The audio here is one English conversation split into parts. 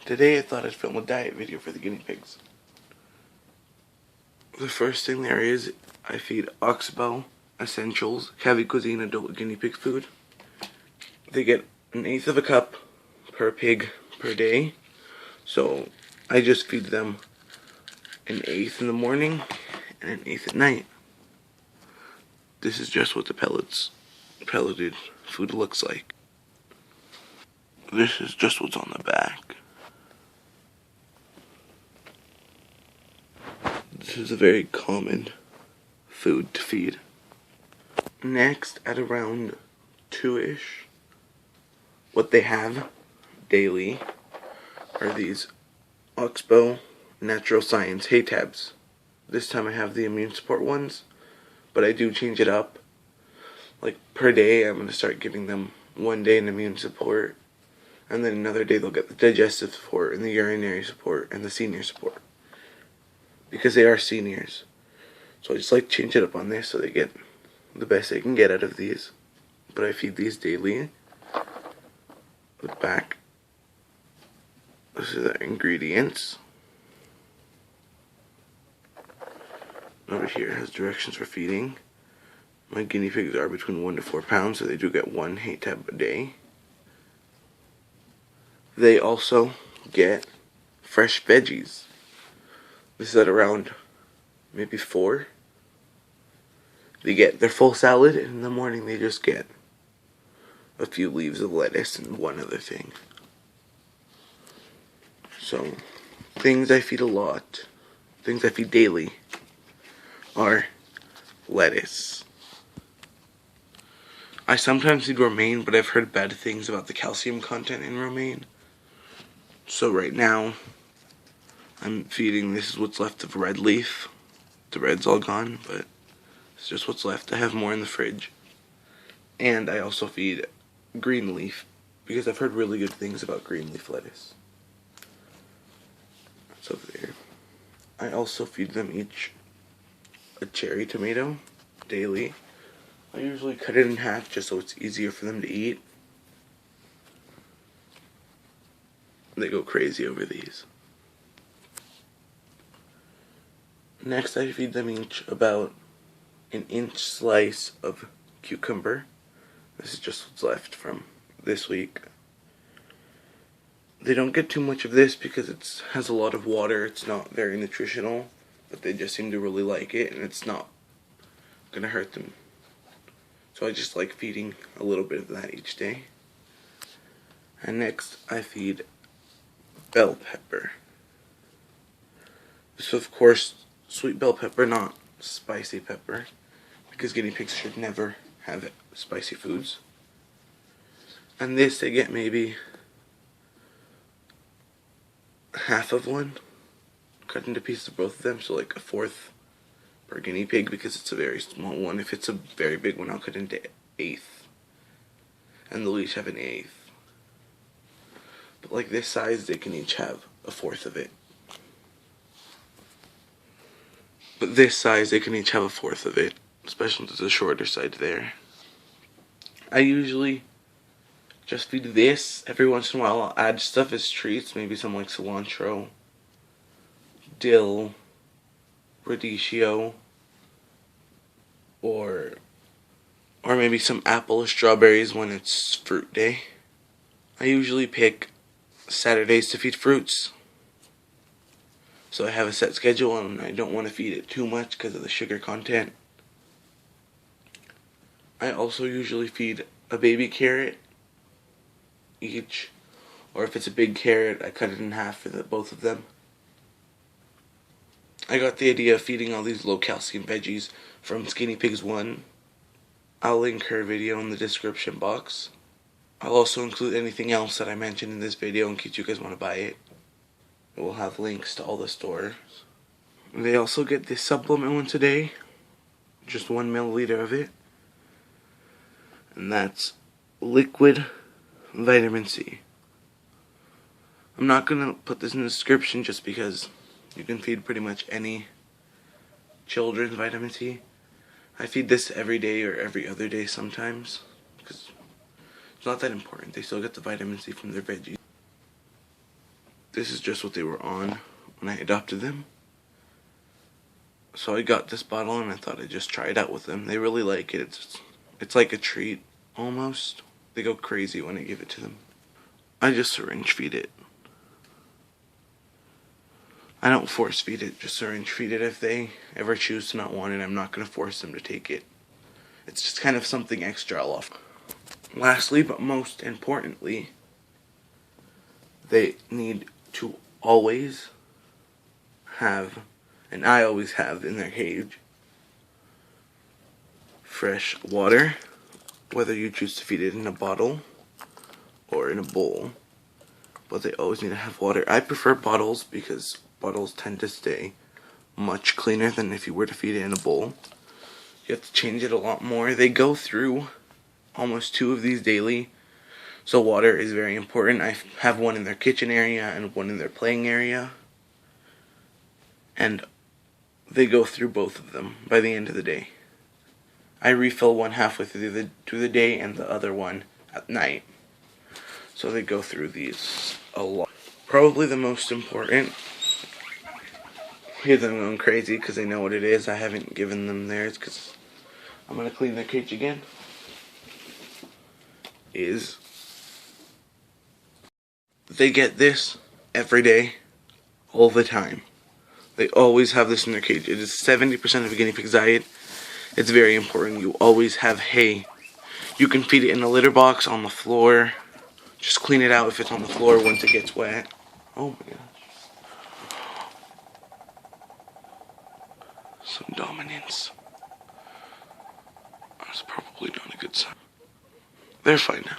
Today I thought I'd film a diet video for the guinea pigs. The first thing there is, I feed Oxbow Essentials Heavy Cuisine Adult Guinea Pig Food. They get 1/8 of a cup per pig per day, so I just feed them 1/8 in the morning and 1/8 at night. This is just what the pelleted food looks like. This is just what's on the back. This is a very common food to feed. Next, at around 2-ish, what they have daily are these Oxbow Natural Science hay tabs. This time I have the immune support ones, but I do change it up. Like per day, I'm going to start giving them one day an immune support, and then another day they'll get the digestive support and the urinary support and the senior support, because they are seniors. So I just like to change it up on this so they get the best they can get out of these. But I feed these daily. Look back. This is the ingredients. Over here has directions for feeding. My guinea pigs are between 1 to 4 pounds, so they do get 1 hay tab a day. They also get fresh veggies. This is at around maybe 4. They get their full salad, and in the morning they just get a few leaves of lettuce and one other thing. So, things I feed a lot, things I feed daily, are lettuce. I sometimes feed romaine, but I've heard bad things about the calcium content in romaine. So right now, I'm feeding, this is what's left of red leaf. The red's all gone, but it's just what's left. I have more in the fridge. And I also feed green leaf, because I've heard really good things about green leaf lettuce. That's over there. I also feed them each a cherry tomato daily. I usually cut it in half just so it's easier for them to eat. They go crazy over these. Next, I feed them each about 1-inch slice of cucumber. This is just what's left from this week. They don't get too much of this because it has a lot of water. It's not very nutritional, but they just seem to really like it, and it's not gonna hurt them. So I just like feeding a little bit of that each day. And next, I feed bell pepper. This is, of course, sweet bell pepper, not spicy pepper, because guinea pigs should never have spicy foods. And this, they get maybe half of one, cut into pieces of both of them, so like 1/4 per guinea pig, because it's a very small one. If it's a very big one, I'll cut into 1/8, and they'll each have 1/8. But like this size, they can each have 1/4 of it. But this size, they can each have 1/4 of it, especially to the shorter side there. I usually just feed this. Every once in a while, I'll add stuff as treats, maybe some like cilantro, dill, radicchio, or maybe some apple or strawberries when it's fruit day. I usually pick Saturdays to feed fruits, so I have a set schedule, and I don't want to feed it too much because of the sugar content. I also usually feed a baby carrot each, or if it's a big carrot, I cut it in half for both of them. I got the idea of feeding all these low calcium veggies from Skinny Pigs 1. I'll link her video in the description box. I'll also include anything else that I mentioned in this video in case you guys want to buy it. It will have links to all the stores. They also get this supplement once a day, just 1 milliliter of it, and that's liquid vitamin C. I'm not going to put this in the description just because you can feed pretty much any children's vitamin C. I feed this every day or every other day sometimes, because it's not that important. They still get the vitamin C from their veggies. this is just what they were on when I adopted them. So I got this bottle and I thought I'd just try it out with them. They really like it. It's like a treat, almost. They go crazy when I give it to them. I just syringe feed it. I don't force feed it, just syringe feed it. If they ever choose to not want it, I'm not going to force them to take it. It's just kind of something extra I'll offer. Lastly, but most importantly, they need to always have, and I always have in their cage, fresh water, whether you choose to feed it in a bottle or in a bowl, but they always need to have water. I prefer bottles because bottles tend to stay much cleaner than if you were to feed it in a bowl. You have to change it a lot more. They go through almost 2 of these daily, so water is very important. I have one in their kitchen area and one in their playing area, and they go through both of them by the end of the day. I refill one halfway through the day and the other one at night. So they go through these a lot. Probably the most important, hear them going crazy because they know what it is. I haven't given them theirs because I'm going to clean their cage again. Is they get this every day, all the time. They always have this in their cage. It is 70% of a guinea pig's diet. It's very important. You always have hay. You can feed it in a litter box on the floor. Just clean it out if it's on the floor once it gets wet. Oh my gosh. Some dominance. That's probably not a good sign. They're fine now.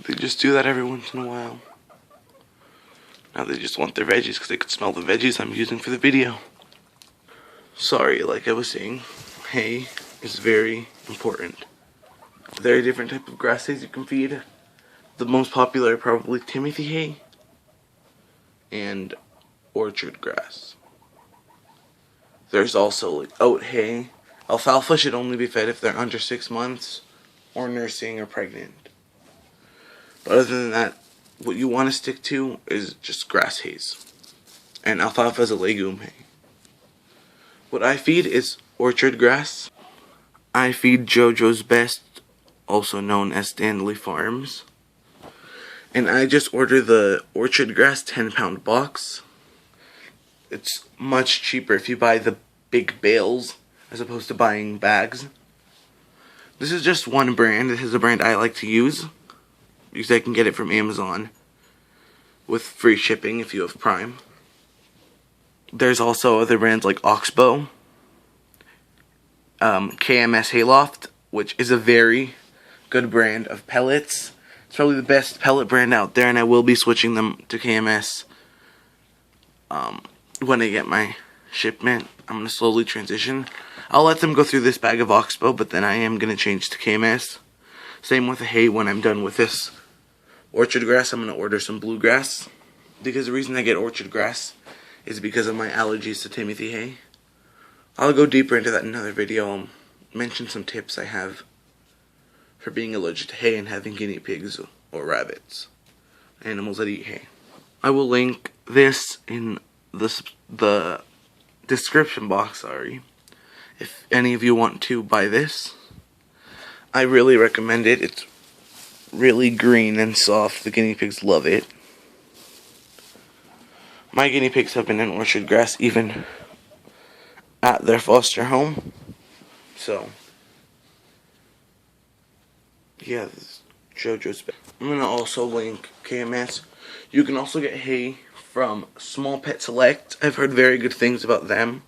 They just do that every once in a while. Now they just want their veggies because they could smell the veggies I'm using for the video. Sorry, like I was saying, hay is very important. There are different types of grass hays you can feed. The most popular are probably Timothy hay and orchard grass. There's also like oat hay. Alfalfa should only be fed if they're under 6 months or nursing or pregnant. But other than that, what you want to stick to is just grass hays. And alfalfa is a legume hay. What I feed is orchard grass. I feed JoJo's Best, also known as Stanley Farms. And I just order the orchard grass 10-pound box. It's much cheaper if you buy the big bales as opposed to buying bags. This is just one brand. This is a brand I like to use because I can get it from Amazon with free shipping if you have Prime. There's also other brands like Oxbow, KMS Hayloft, which is a very good brand of pellets. It's probably the best pellet brand out there, and I will be switching them to KMS when I get my shipment. I'm going to slowly transition. I'll let them go through this bag of Oxbow, but then I am going to change to KMS. Same with the hay. When I'm done with this orchard grass, I'm going to order some bluegrass, because the reason I get orchard grass is because of my allergies to Timothy hay. I'll go deeper into that in another video. I'll mention some tips I have for being allergic to hay and having guinea pigs or rabbits, animals that eat hay. I will link this in the description box, if any of you want to buy this. I really recommend it. It's really green and soft. The guinea pigs love it. My guinea pigs have been in orchard grass even at their foster home. So, yeah, this is JoJo's Best. I'm going to also link KMS. You can also get hay from Small Pet Select. I've heard very good things about them.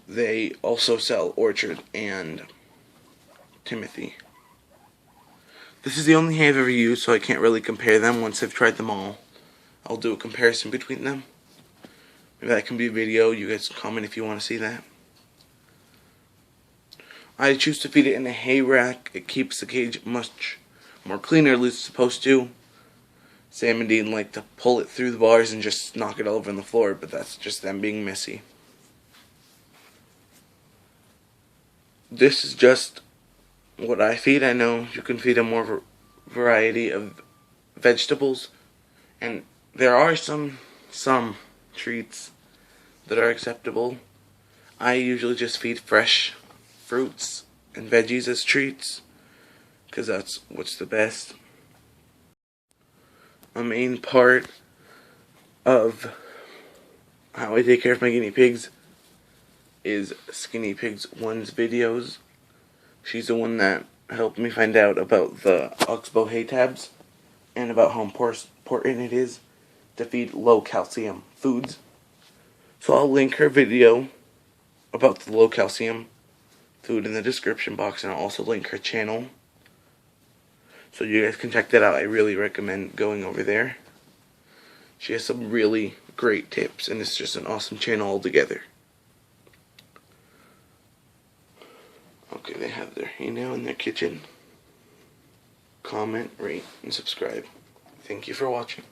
They also sell Orchard and Timothy. This is the only hay I've ever used, so I can't really compare them. Once I've tried them all, I'll do a comparison between them. Maybe that can be a video. You guys comment if you want to see that. I choose to feed it in a hay rack. It keeps the cage much more cleaner, at least it's supposed to. Sam and Dean like to pull it through the bars and just knock it all over on the floor, but that's just them being messy. This is just what I feed. I know you can feed a more variety of vegetables and there are some treats that are acceptable. I usually just feed fresh fruits and veggies as treats, because that's what's the best. A main part of how I take care of my guinea pigs is Skinny Pigs 1's videos. She's the one that helped me find out about the oxbow hay tabs and about how important it is to feed low calcium foods. So I'll link her video about the low calcium food in the description box, and I'll also link her channel so you guys can check that out. I really recommend going over there. She has some really great tips, and it's just an awesome channel altogether. Okay, they have their hay now in their kitchen. Comment, rate, and subscribe. Thank you for watching.